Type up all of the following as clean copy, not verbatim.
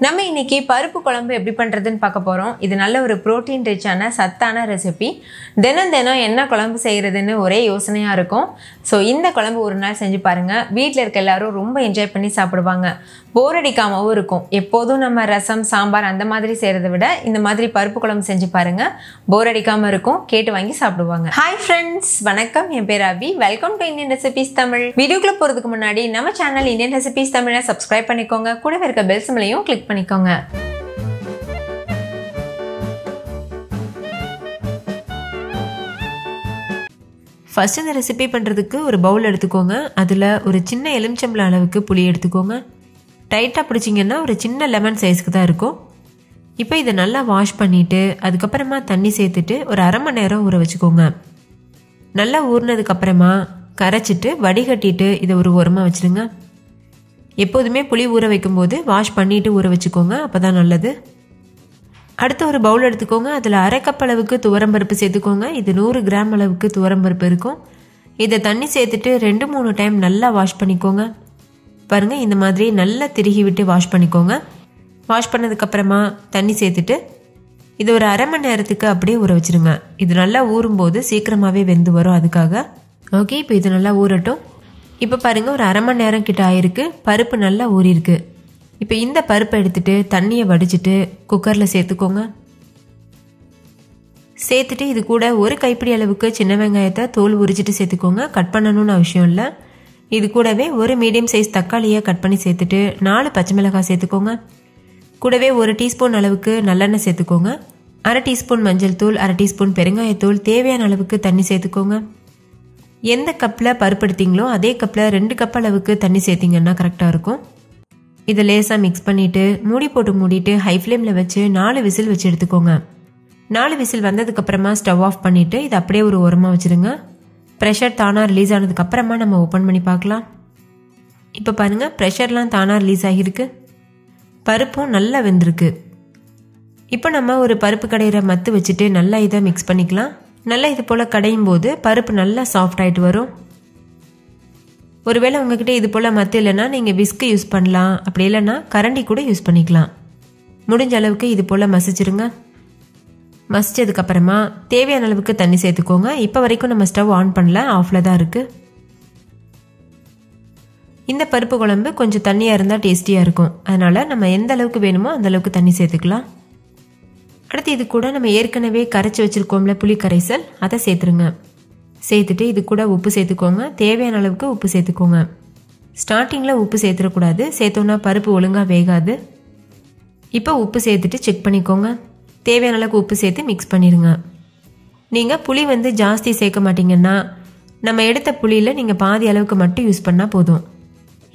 நம்ம இன்னைக்கு பருப்பு குழம்பு எப்படி பண்றதுன்னு பார்க்க போறோம். இது நல்ல ஒரு புரோட்டீன் ரிச்சான சத்தான ரெசிபி. தினம் என்ன குழம்பு செய்யறதுன்னு ஒரே யோசனையா இருக்கும். ஸோ இந்த குழம்பு ஒரு நாள் செஞ்சு பாருங்க. வீட்டில் இருக்க எல்லாரும் ரொம்ப என்ஜாய் பண்ணி சாப்பிடுவாங்க. போர் அடிக்காமவும் இருக்கும். எப்போதும் நம்ம ரசம் சாம்பார் அந்த மாதிரி செய்யறதை விட இந்த மாதிரி பருப்பு குழம்பு செஞ்சு பாருங்க. போர் அடிக்காம இருக்கும். கேட்டு வாங்கி சாப்பிடுவாங்க. ஹாய் ஃப்ரெண்ட்ஸ், வணக்கம். என் பேர் அபி. Welcome to Indian recipes Tamil. வீடியோக்குள்ள போறதுக்கு முன்னாடி நம்ம சேனல் இந்தியன் ரெசிபிஸ் தமிழை சப்ஸ்கிரைப் பண்ணிக்கோங்க. கூடவே இருக்க பெல் சிம்பலையும் கிளிக் பண்ணிக்கோங்க. ஃபர்ஸ்ட் இந்த ரெசிபி பண்ணுறதுக்கு ஒரு பவுல் எடுத்துக்கோங்க. அதில் ஒரு சின்ன எலுமிச்சம்பழம் அளவுக்கு புளி எடுத்துக்கோங்க. டைட்டாக பிடிச்சிங்கன்னா ஒரு சின்ன லெமன் சைஸ்க்கு தான் இருக்கும். இப்போ இதை நல்லா வாஷ் பண்ணிவிட்டு அதுக்கப்புறமா தண்ணி சேர்த்துட்டு ஒரு அரை மணி நேரம் ஊற வச்சுக்கோங்க. நல்லா ஊறினதுக்கப்புறமா கரைச்சிட்டு வடிகட்டிட்டு இதை ஒரு ஓரமாக வச்சுருங்க. எப்போதுமே புளி ஊற வைக்கும்போது வாஷ் பண்ணிவிட்டு ஊற வச்சுக்கோங்க, அப்போ தான் நல்லது. அடுத்து ஒரு பவுல் எடுத்துக்கோங்க. அதில் அரை கப் அளவுக்கு துவரம்பருப்பு சேர்த்துக்கோங்க. இது 100 கிராம் அளவுக்கு துவரம்பருப்பு இருக்கும். இதை தண்ணி சேர்த்துட்டு 2-3 டைம் நல்லா வாஷ் பண்ணிக்கோங்க. பாருங்கள், இந்த மாதிரி நல்லா திருகி விட்டு வாஷ் பண்ணிக்கோங்க. வாஷ் பண்ணதுக்கப்புறமா தண்ணி சேர்த்துட்டு இது ஒரு அரை மணி நேரத்துக்கு அப்படியே ஊற வச்சுருங்க. இது நல்லா ஊறும்போது சீக்கிரமாகவே வெந்து வரும், அதுக்காக. ஓகே, இப்போ இது நல்லா ஊறட்டும். இப்போ பாருங்கள், ஒரு அரை மணி நேரம் கிட்ட ஆயிருக்கு. பருப்பு நல்லா ஊறிருக்கு. இப்போ இந்த பருப்பை எடுத்துட்டு தண்ணியை வடிச்சிட்டு குக்கரில் சேர்த்துக்கோங்க. சேர்த்துட்டு இது கூட ஒரு கைப்பிடி அளவுக்கு சின்ன வெங்காயத்தை தோல் உரிச்சிட்டு சேர்த்துக்கோங்க. கட் பண்ணணும்னு அவசியம் இல்லை. இது கூடவே ஒரு மீடியம் சைஸ் தக்காளியை கட் பண்ணி சேர்த்துட்டு 4 பச்சை மிளகாய் சேர்த்துக்கோங்க. கூடவே 1 டீஸ்பூன் அளவுக்கு நல்லெண்ணெய் சேர்த்துக்கோங்க. அரை டீஸ்பூன் மஞ்சள் தூள், அரை டீஸ்பூன் பெருங்காயத்தூள், தேவையான அளவுக்கு தண்ணி சேர்த்துக்கோங்க. எந்த கப்பில் பருப்பு எடுத்தீங்களோ அதே கப்பில் 2 கப் அளவுக்கு தண்ணி சேர்த்திங்கன்னா கரெக்டாக இருக்கும். இதை லேசாக மிக்ஸ் பண்ணிவிட்டு மூடி போட்டு மூடிட்டு ஹை ஃப்ளேமில் வச்சு 4 விசில் வச்சு எடுத்துக்கோங்க. 4 விசில் வந்ததுக்கப்புறமா ஸ்டவ் ஆஃப் பண்ணிவிட்டு இதை அப்படியே ஒரு ஓரமாக வச்சுருங்க. ப்ரெஷர் தானாக ரிலீஸ் ஆனதுக்கப்புறமா நம்ம ஓப்பன் பண்ணி பார்க்கலாம். இப்போ பாருங்கள், ப்ரெஷர்லாம் தானாக ரிலீஸ் ஆகியிருக்கு. பருப்பும் நல்லா வெந்திருக்கு. இப்போ நம்ம ஒரு பருப்பு கடையிற மத்து வச்சுட்டு நல்லா இதை மிக்ஸ் பண்ணிக்கலாம். நல்லா இது போல் கடையும் போது பருப்பு நல்லா சாஃப்ட் ஆகிட்டு வரும். ஒருவேளை உங்ககிட்ட இது போல் மத்து இல்லைன்னா நீங்கள் விஸ்கு யூஸ் பண்ணலாம். அப்படி இல்லைன்னா கரண்டி கூட யூஸ் பண்ணிக்கலாம். முடிஞ்ச அளவுக்கு இது போல் மசிச்சிருங்க. மசிச்சதுக்கப்புறமா தேவையான அளவுக்கு தண்ணி சேர்த்துக்கோங்க. இப்போ வரைக்கும் நம்ம ஸ்டவ் ஆன் பண்ணல, ஆஃபில் தான் இருக்குது. இந்த பருப்பு குழம்பு கொஞ்சம் தண்ணியாக இருந்தால் டேஸ்டியாக இருக்கும். அதனால் நம்ம எந்த அளவுக்கு வேணுமோ அந்த அளவுக்கு தண்ணி சேர்த்துக்கலாம். அடுத்து இது கூட நம்ம ஏற்கனவே கரைச்சி வச்சுருக்கோம்ல புளி கரைசல், அதை சேர்த்துருங்க. சேர்த்துட்டு இது கூட உப்பு சேர்த்துக்கோங்க. தேவையான அளவுக்கு உப்பு சேர்த்துக்கோங்க. ஸ்டார்டிங்கில் உப்பு சேர்த்துடக்கூடாது, சேர்த்தோன்னா பருப்பு ஒழுங்காக வேகாது. இப்போ உப்பு சேர்த்துட்டு செக் பண்ணிக்கோங்க. தேவையான அளவுக்கு உப்பு சேர்த்து மிக்ஸ் பண்ணிடுங்க. நீங்கள் புளி ஜாஸ்தி சேர்க்க மாட்டிங்கன்னா நம்ம எடுத்த புளியில் நீங்கள் பாதி அளவுக்கு மட்டும் யூஸ் பண்ணால் போதும்.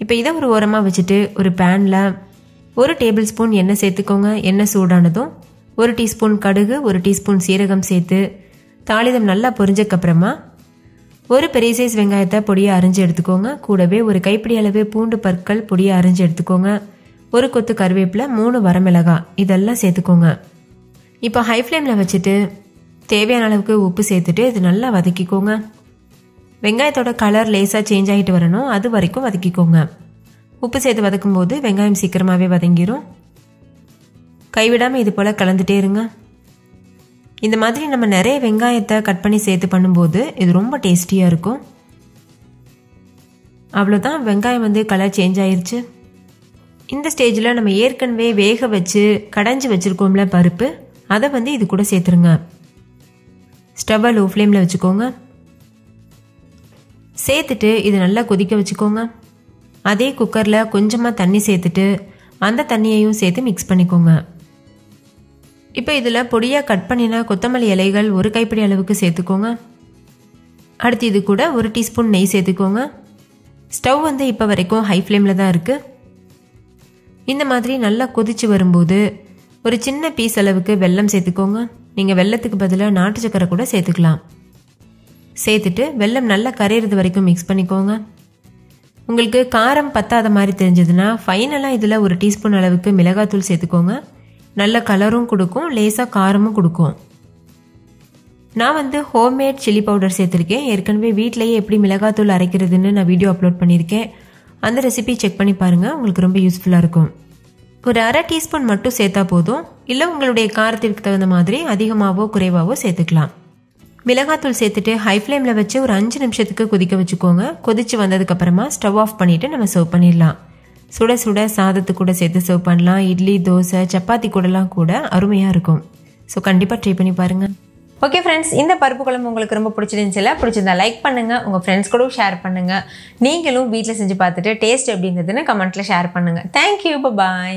இப்போ இதை ஒரு ஓரமாக வச்சுட்டு ஒரு பேனில் 1 டேபிள் ஸ்பூன் எண்ணெய் சேர்த்துக்கோங்க. எண்ணெய் சூடானதும் 1 டீஸ்பூன் கடுகு, 1 டீஸ்பூன் சீரகம் சேர்த்து தாளிதம் நல்லா பொரிஞ்சக்கப்புறமா ஒரு பெரிய சைஸ் வெங்காயத்தை பொடியை அரைஞ்சி எடுத்துக்கோங்க. கூடவே ஒரு கைப்பிடி அளவு பூண்டு பற்கள் பொடியை அரைஞ்சி எடுத்துக்கோங்க. ஒரு கொத்து கருவேப்பிலை, 3 வரமிளகாய் இதெல்லாம் சேர்த்துக்கோங்க. இப்போ ஹை ஃப்ளேமில் வச்சுட்டு தேவையான அளவுக்கு உப்பு சேர்த்துட்டு இது நல்லா வதக்கிக்கோங்க. வெங்காயத்தோட கலர் லேசாக சேஞ்ச் ஆகிட்டு வரணும், அது வரைக்கும் வதக்கிக்கோங்க. உப்பு சேர்த்து வதக்கும் போது வெங்காயம் சீக்கிரமாகவே வதங்கிடும். கைவிடாமல் இது போல் கலந்துட்டே இருங்க. இந்த மாதிரி நம்ம நிறைய வெங்காயத்தை கட் பண்ணி சேர்த்து பண்ணும்போது இது ரொம்ப டேஸ்டியாக இருக்கும். அவ்வளோதான், வெங்காயம் கலர் சேஞ்ச் ஆயிடுச்சு. இந்த ஸ்டேஜில் நம்ம ஏற்கனவே வேக வச்சு கடைஞ்சி வச்சுருக்கோம்ல பருப்பு, அதை இது கூட சேர்த்துருங்க. ஸ்டவ்வை லோ ஃப்ளேமில் வச்சுக்கோங்க. சேர்த்துட்டு இது நல்லா கொதிக்க வச்சுக்கோங்க. அதே குக்கரில் கொஞ்சமாக தண்ணி சேர்த்துட்டு அந்த தண்ணியையும் சேர்த்து மிக்ஸ் பண்ணிக்கோங்க. இப்போ இதில் பொடியாக கட் பண்ணினா கொத்தமல்லி இலைகள் 1 கைப்பிடி அளவுக்கு சேர்த்துக்கோங்க. அடுத்து இது கூட 1 டீஸ்பூன் நெய் சேர்த்துக்கோங்க. ஸ்டவ் இப்போ வரைக்கும் ஹை ஃப்ளேமில் தான் இருக்குது. இந்த மாதிரி நல்லா கொதிச்சு வரும்போது ஒரு சின்ன பீஸ் அளவுக்கு வெல்லம் சேர்த்துக்கோங்க. நீங்கள் வெல்லத்துக்கு பதிலாக நாட்டு சக்கரை கூட சேர்த்துக்கலாம். சேர்த்துட்டு வெல்லம் நல்லா கரையிறது வரைக்கும் மிக்ஸ் பண்ணிக்கோங்க. உங்களுக்கு காரம் பத்தாத மாதிரி தெரிஞ்சதுன்னா ஃபைனலாக இதில் 1 டீஸ்பூன் அளவுக்கு மிளகாத்தூள் சேர்த்துக்கோங்க. நல்ல கலரும் கொடுக்கும், லேசாக காரமும் கொடுக்கும். நான் வந்து ஹோம்மேட் சில்லி பவுடர் சேர்த்துருக்கேன். ஏற்கனவே வீட்டிலேயே எப்படி மிளகாத்தூள் அரைக்கிறதுன்னு நான் வீடியோ அப்லோட் பண்ணியிருக்கேன். அந்த ரெசிபி செக் பண்ணி பாருங்கள், உங்களுக்கு ரொம்ப யூஸ்ஃபுல்லாக இருக்கும். ஒரு அரை டீஸ்பூன் மட்டும் சேர்த்தா போதும். இல்லை உங்களுடைய காரத்திற்கு தகுந்த மாதிரி அதிகமாகவோ குறைவாகவோ சேர்த்துக்கலாம். மிளகாத்தூள் சேர்த்துட்டு ஹை ஃப்ளேமில் வச்சு ஒரு 5 நிமிஷத்துக்கு கொதிக்க வச்சுக்கோங்க. கொதிச்சு வந்ததுக்கப்புறமா ஸ்டவ் ஆஃப் பண்ணிவிட்டு நம்ம சர்வ் பண்ணிடலாம். சுட சுட சாதத்து கூட சேர்த்து சர்வ் பண்ணலாம். இட்லி, தோசை, சப்பாத்தி கூடலாம் கூட அருமையாக இருக்கும். ஸோ கண்டிப்பாக ட்ரை பண்ணி பாருங்கள். ஓகே ஃப்ரெண்ட்ஸ், இந்த பருப்பு குழம்பு உங்களுக்கு ரொம்ப பிடிச்சிருந்துச்சுல? பிடிச்சிருந்தா லைக் பண்ணுங்கள், உங்கள் ஃப்ரெண்ட்ஸ் கூட ஷேர் பண்ணுங்கள். நீங்களும் வீட்டில் செஞ்சு பார்த்துட்டு டேஸ்ட் எப்படி இருந்ததுன்னு கமெண்ட்டில் ஷேர் பண்ணுங்கள். தேங்க்யூ, பாய்.